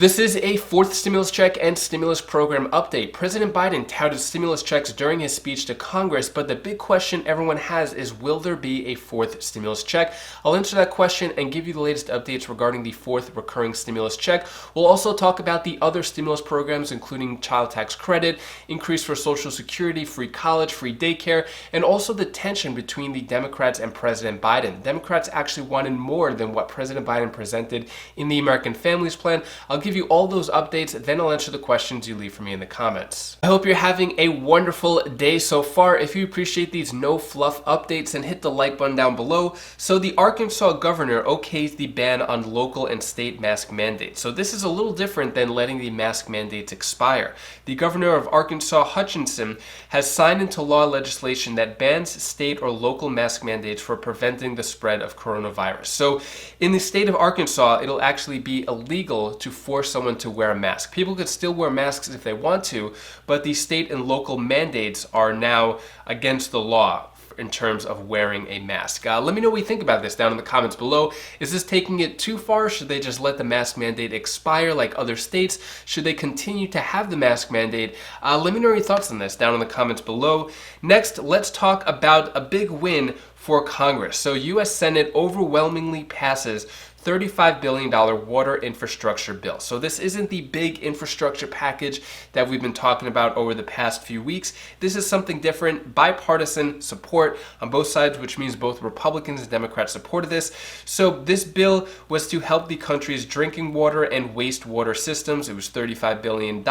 This is a fourth stimulus check and stimulus program update. President Biden touted stimulus checks during his speech to Congress, but the big question everyone has is, will there be a fourth stimulus check? I'll answer that question and give you the latest updates regarding the fourth recurring stimulus check. We'll also talk about the other stimulus programs, including child tax credit, increase for Social Security, free college, free daycare, and also the tension between the Democrats and President Biden. Democrats actually wanted more than what President Biden presented in the American Families Plan. I'll give you all those updates, then I'll answer the questions you leave for me in the comments. I hope you're having a wonderful day so far. If you appreciate these no fluff updates, then hit the like button down below. So the Arkansas governor okays the ban on local and state mask mandates. So this is a little different than letting the mask mandates expire. The governor of Arkansas, Hutchinson, has signed into law legislation that bans state or local mask mandates for preventing the spread of coronavirus. So in the state of Arkansas, it'll actually be illegal to force someone to wear a mask. People could still wear masks if they want to, but the state and local mandates are now against the law in terms of wearing a mask. Let me know what you think about this down in the comments below. Is this taking it too far? Should they just let the mask mandate expire like other states? Should they continue to have the mask mandate? Let me know your thoughts on this down in the comments below. Next, let's talk about a big win for Congress. So U.S. Senate overwhelmingly passes $35 billion water infrastructure bill. So this isn't the big infrastructure package that we've been talking about over the past few weeks. This is something different, bipartisan support on both sides, which means both Republicans and Democrats supported this. So this bill was to help the country's drinking water and wastewater systems. It was $35 billion,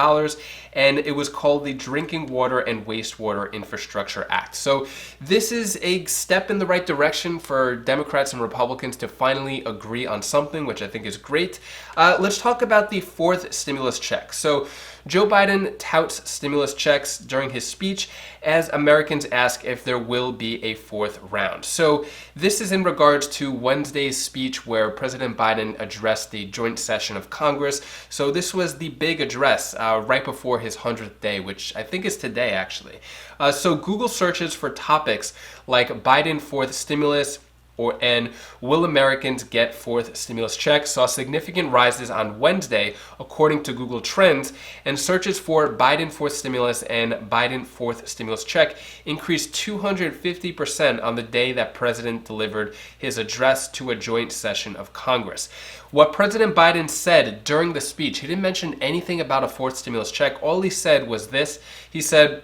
and it was called the Drinking Water and Wastewater Infrastructure Act. So this is a step in the right direction for Democrats and Republicans to finally agree on something, which I think is great. Let's talk about the fourth stimulus check. So Joe Biden touts stimulus checks during his speech as Americans ask if there will be a fourth round. So this is in regards to Wednesday's speech where President Biden addressed the joint session of Congress. So this was the big address right before his 100th day, which I think is today actually. So Google searches for topics like Biden fourth stimulus, and will Americans get fourth stimulus check saw significant rises on Wednesday, according to Google Trends, and searches for Biden fourth stimulus and Biden fourth stimulus check increased 250% on the day that President delivered his address to a joint session of Congress. What President Biden said during the speech, he didn't mention anything about a fourth stimulus check. All he said was this. He said,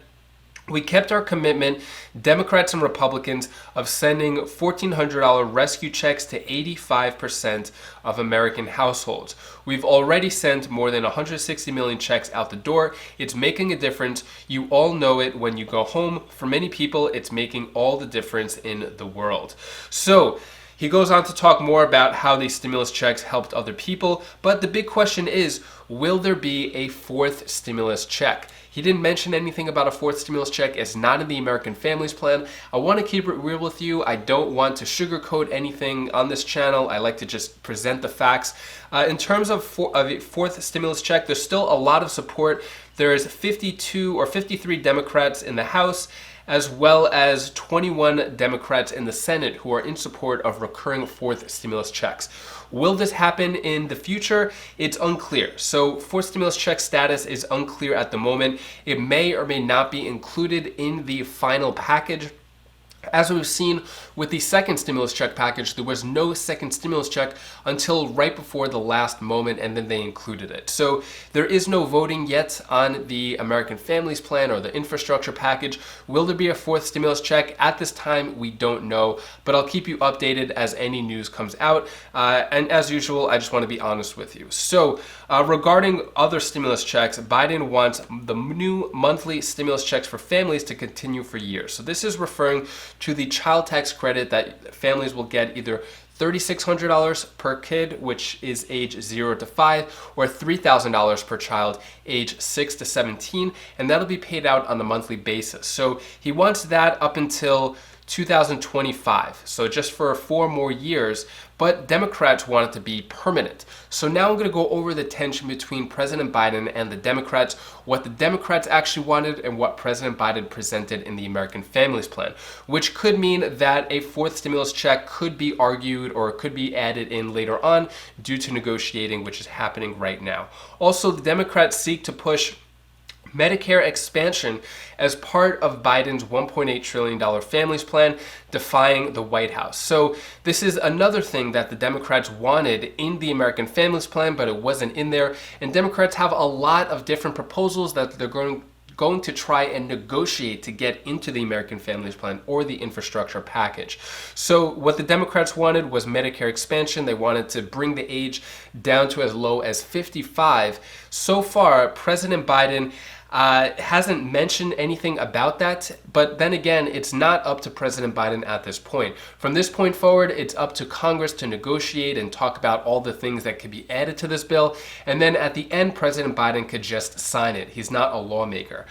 "We kept our commitment, Democrats and Republicans, of sending $1,400 rescue checks to 85% of American households. We've already sent more than 160 million checks out the door. It's making a difference. You all know it when you go home. For many people, it's making all the difference in the world." So he goes on to talk more about how these stimulus checks helped other people, but the big question is, will there be a fourth stimulus check? He didn't mention anything about a fourth stimulus check. It's not in the American Families Plan. I want to keep it real with you. I don't want to sugarcoat anything on this channel. I like to just present the facts. In terms of a fourth stimulus check, there's still a lot of support. There's 52 or 53 Democrats in the House, as well as 21 Democrats in the Senate who are in support of recurring fourth stimulus checks. Will this happen in the future? It's unclear. So fourth stimulus check status is unclear at the moment. It may or may not be included in the final package. As we've seen with the second stimulus check package, there was no second stimulus check until right before the last moment, and then they included it. So there is no voting yet on the American Families Plan or the infrastructure package. Will there be a fourth stimulus check? At this time, we don't know, but I'll keep you updated as any news comes out. And as usual, I just want to be honest with you. So regarding other stimulus checks, Biden wants the new monthly stimulus checks for families to continue for years. So this is referring to the child tax credit that families will get, either $3,600 per kid, which is age 0 to 5, or $3,000 per child, age 6 to 17, and that'll be paid out on a monthly basis. So he wants that up until 2025. So just for 4 more years, but Democrats want it to be permanent. So now I'm going to go over the tension between President Biden and the Democrats, what the Democrats actually wanted and what President Biden presented in the American Families Plan, which could mean that a fourth stimulus check could be argued or could be added in later on due to negotiating, which is happening right now. Also, the Democrats seek to push Medicare Expansion as part of Biden's $1.8 trillion families plan, defying the White House. So this is another thing that the Democrats wanted in the American Families Plan, but it wasn't in there. And Democrats have a lot of different proposals that they're going to try and negotiate to get into the American Families Plan or the infrastructure package. So what the Democrats wanted was Medicare expansion. They wanted to bring the age down to as low as 55. So far, President Biden hasn't mentioned anything about that, but then again, it's not up to President Biden at this point. From this point forward, it's up to Congress to negotiate and talk about all the things that could be added to this bill, and then at the end, President Biden could just sign it. He's not a lawmaker.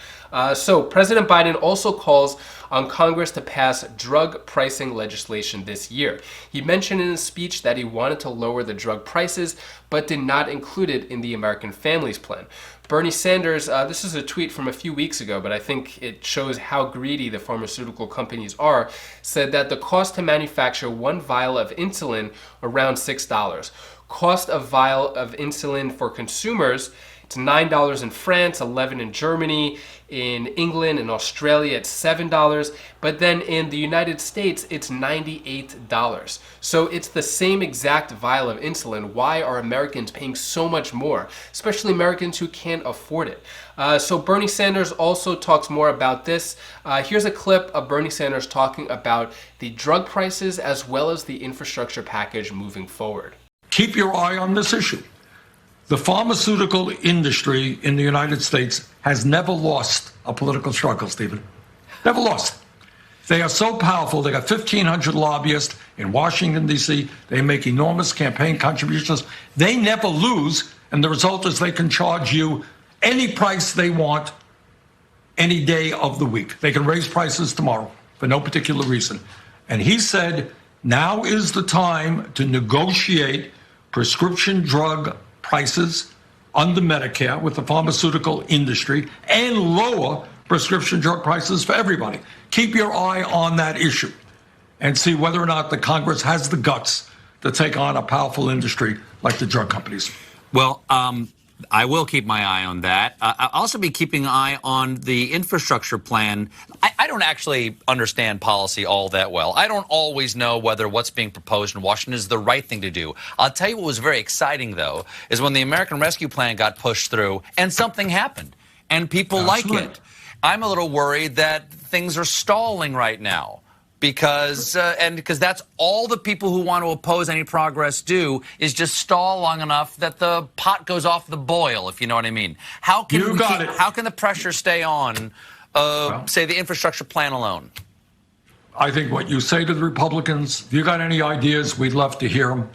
So President Biden also calls on Congress to pass drug pricing legislation this year. He mentioned in his speech that he wanted to lower the drug prices, but did not include it in the American Families Plan. Bernie Sanders, this is a tweet from a few weeks ago, but I think it shows how greedy the pharmaceutical companies are, said that the cost to manufacture one vial of insulin around $6. Cost of vial of insulin for consumers, it's $9 in France, $11 in Germany, in England and Australia it's $7, but then in the United States it's $98. So it's the same exact vial of insulin. Why are Americans paying so much more, especially Americans who can't afford it? So Bernie Sanders also talks more about this. Here's a clip of Bernie Sanders talking about the drug prices as well as the infrastructure package moving forward. Keep your eye on this issue. The pharmaceutical industry in the United States has never lost a political struggle, Stephen. Never lost. They are so powerful. They got 1,500 lobbyists in Washington, D.C. They make enormous campaign contributions. They never lose, and the result is they can charge you any price they want any day of the week. They can raise prices tomorrow for no particular reason. And he said, now is the time to negotiate prescription drug prices under Medicare with the pharmaceutical industry and lower prescription drug prices for everybody. Keep your eye on that issue and see whether or not the Congress has the guts to take on a powerful industry like the drug companies. Well, I will keep my eye on that. I'll also be keeping an eye on the infrastructure plan. I don't actually understand policy all that well. I don't always know whether what's being proposed in Washington is the right thing to do. I'll tell you what was very exciting, though, is when the American Rescue Plan got pushed through and something happened, and people like it. I'm a little worried that things are stalling right now. Because that's all the people who want to oppose any progress do is just stall long enough that the pot goes off the boil, if you know what I mean. How can the pressure stay on, say, the infrastructure plan alone? I think what you say to the Republicans, if you got any ideas, we'd love to hear them.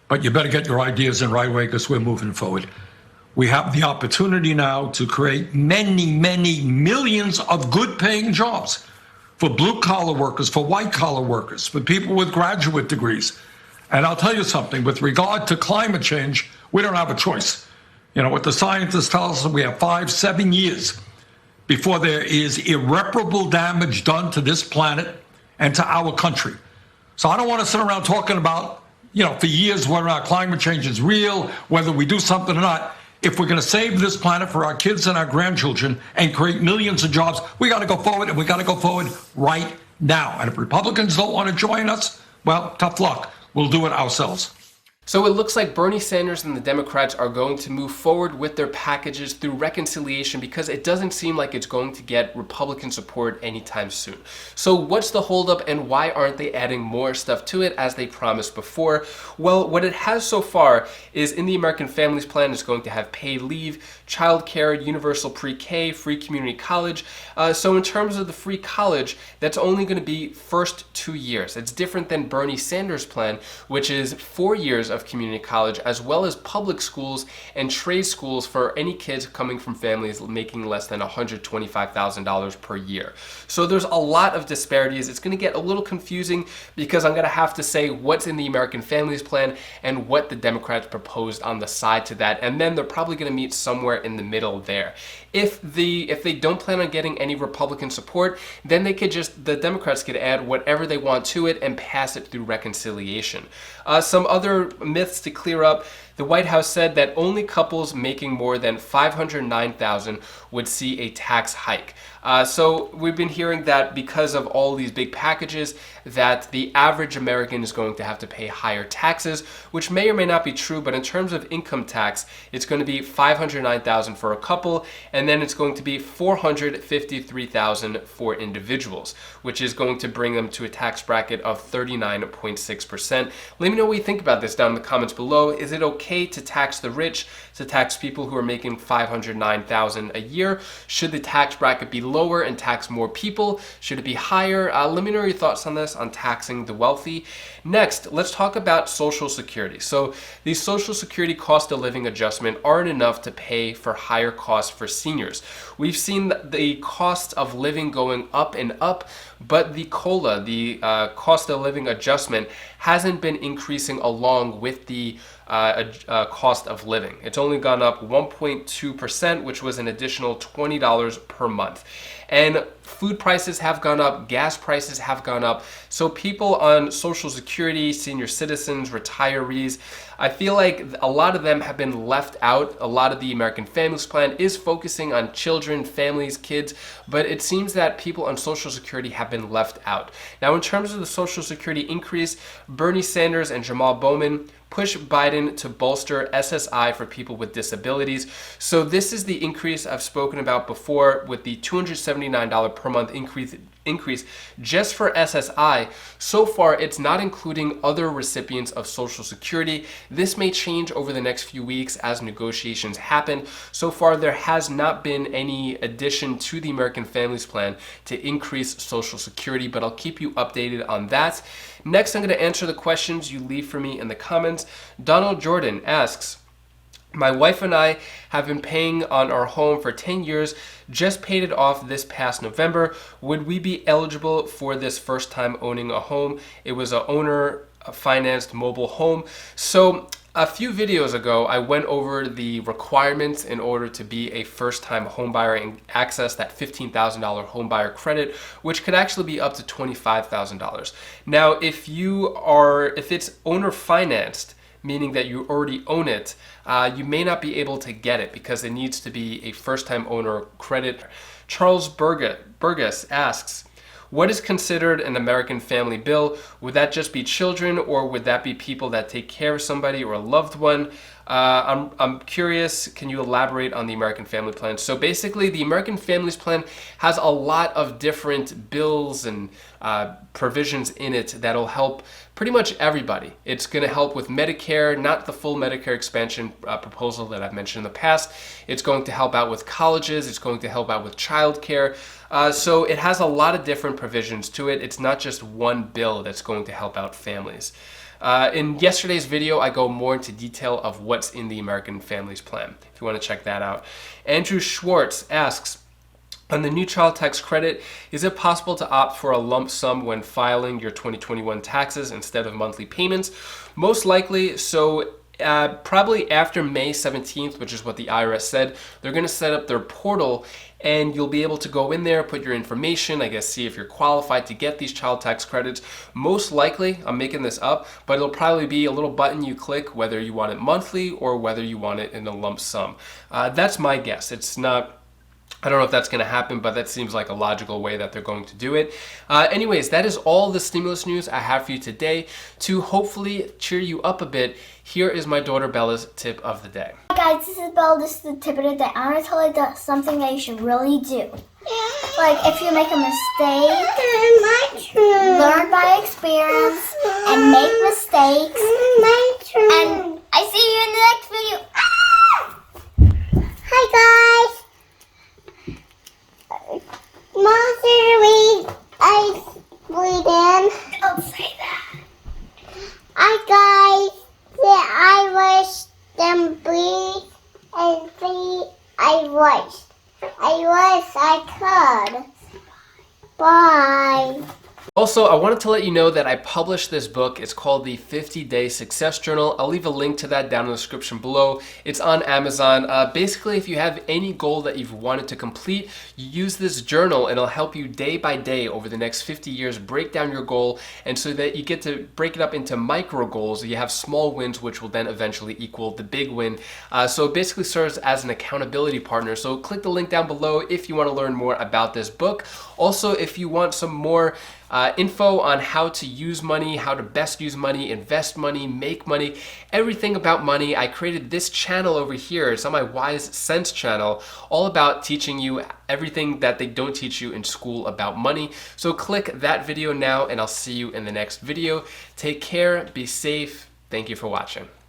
But you better get your ideas in right way because we're moving forward. We have the opportunity now to create many, many millions of good-paying jobs for blue-collar workers, for white-collar workers, for people with graduate degrees. And I'll tell you something, with regard to climate change, we don't have a choice. You know, what the scientists tell us, we have 5-7 years before there is irreparable damage done to this planet and to our country. So I don't want to sit around talking about, for years whether or not climate change is real, whether we do something or not. If we're going to save this planet for our kids and our grandchildren and create millions of jobs, we got to go forward, and we got to go forward right now. And if Republicans don't want to join us, well, tough luck. We'll do it ourselves. So it looks like Bernie Sanders and the Democrats are going to move forward with their packages through reconciliation because it doesn't seem like it's going to get Republican support anytime soon. So what's the holdup and why aren't they adding more stuff to it as they promised before? Well, what it has so far is in the American Families Plan, it's going to have paid leave, childcare, universal pre-K, free community college. So in terms of the free college, that's only going to be first 2 years. It's different than Bernie Sanders' plan, which is 4 years of of community college, as well as public schools and trade schools for any kids coming from families making less than $125,000 per year. So there's a lot of disparities. It's going to get a little confusing because I'm going to have to say what's in the American Families Plan and what the Democrats proposed on the side to that, and then they're probably going to meet somewhere in the middle there. If they don't plan on getting any Republican support, then the Democrats could add whatever they want to it and pass it through reconciliation. Some other myths to clear up. The White House said that only couples making more than $509,000 would see a tax hike. So we've been hearing that because of all these big packages, that the average American is going to have to pay higher taxes, which may or may not be true, but in terms of income tax, it's going to be $509,000 for a couple, and then it's going to be $453,000 for individuals, which is going to bring them to a tax bracket of 39.6%. Let me know what you think about this down in the comments below. Is it okay to tax the rich, to tax people who are making $509,000 a year? Should the tax bracket be lower and tax more people? Should it be higher? Let me know your thoughts on this, on taxing the wealthy. Next, let's talk about Social Security. So the Social Security cost of living adjustment aren't enough to pay for higher costs for seniors. We've seen the cost of living going up and up, but the COLA, the cost of living adjustment, hasn't been increasing along with the cost of living. It's only gone up 1.2%, which was an additional $20 per month. And food prices have gone up, gas prices have gone up. So people on Social Security, senior citizens, retirees, I feel like a lot of them have been left out. A lot of the American Families Plan is focusing on children, families, kids, but it seems that people on Social Security have been left out. Now, in terms of the Social Security increase, Bernie Sanders and Jamal Bowman push Biden to bolster SSI for people with disabilities. So this is the increase I've spoken about before, with the $279 per month increase just for SSI. So far, it's not including other recipients of Social Security. This may change over the next few weeks as negotiations happen. So far, there has not been any addition to the American Families Plan to increase Social Security, but I'll keep you updated on that. Next, I'm going to answer the questions you leave for me in the comments. Donald Jordan asks, my wife and I have been paying on our home for 10 years, just paid it off this past November. Would we be eligible for this first time owning a home? It was an owner financed mobile home. So a few videos ago, I went over the requirements in order to be a first-time homebuyer and access that $15,000 homebuyer credit, which could actually be up to $25,000. Now, if it's owner financed, meaning that you already own it, you may not be able to get it because it needs to be a first-time owner credit. Charles Burgess asks, what is considered an American family bill? Would that just be children, or would that be people that take care of somebody or a loved one? I'm curious, can you elaborate on the American Family Plan? So basically, the American Families Plan has a lot of different bills and provisions in it that'll help pretty much everybody. It's going to help with Medicare, not the full Medicare Expansion proposal that I've mentioned in the past. It's going to help out with colleges. It's going to help out with childcare. So it has a lot of different provisions to it. It's not just one bill that's going to help out families. In yesterday's video, I go more into detail of what's in the American Families Plan, if you want to check that out. Andrew Schwartz asks, on the new child tax credit, is it possible to opt for a lump sum when filing your 2021 taxes instead of monthly payments? Most likely. So probably after May 17th, which is what the IRS said, they're going to set up their portal, and you'll be able to go in there, put your information, I guess, see if you're qualified to get these child tax credits. Most likely, I'm making this up, but it'll probably be a little button you click whether you want it monthly or whether you want it in a lump sum. That's my guess. It's not, I don't know if that's going to happen, but that seems like a logical way that they're going to do it. Anyways, that is all the stimulus news I have for you today. To hopefully cheer you up a bit, here is my daughter Bella's tip of the day. Hi guys, this is Bella. This is the tip of the day. I'm going to tell you something that you should really do. Like, if you make a mistake, learn by experience and make mistakes. And I see you in the next video. Hi guys. Monster ice bleeding. Don't say that. Hi guys. I could. Bye. Also, I wanted to let you know that I published this book. It's called the 50-Day Success Journal. I'll leave a link to that down in the description below. It's on Amazon. Basically, if you have any goal that you've wanted to complete, you use this journal and it'll help you day by day over the next 50 years break down your goal, and so that you get to break it up into micro goals. You have small wins, which will then eventually equal the big win. So it basically serves as an accountability partner. So click the link down below if you want to learn more about this book. Also, if you want some more info on how to use money, how to best use money, invest money, make money, everything about money, I created this channel over here. It's on my Wise Sense channel, all about teaching you everything that they don't teach you in school about money. So click that video now and I'll see you in the next video. Take care, be safe. Thank you for watching.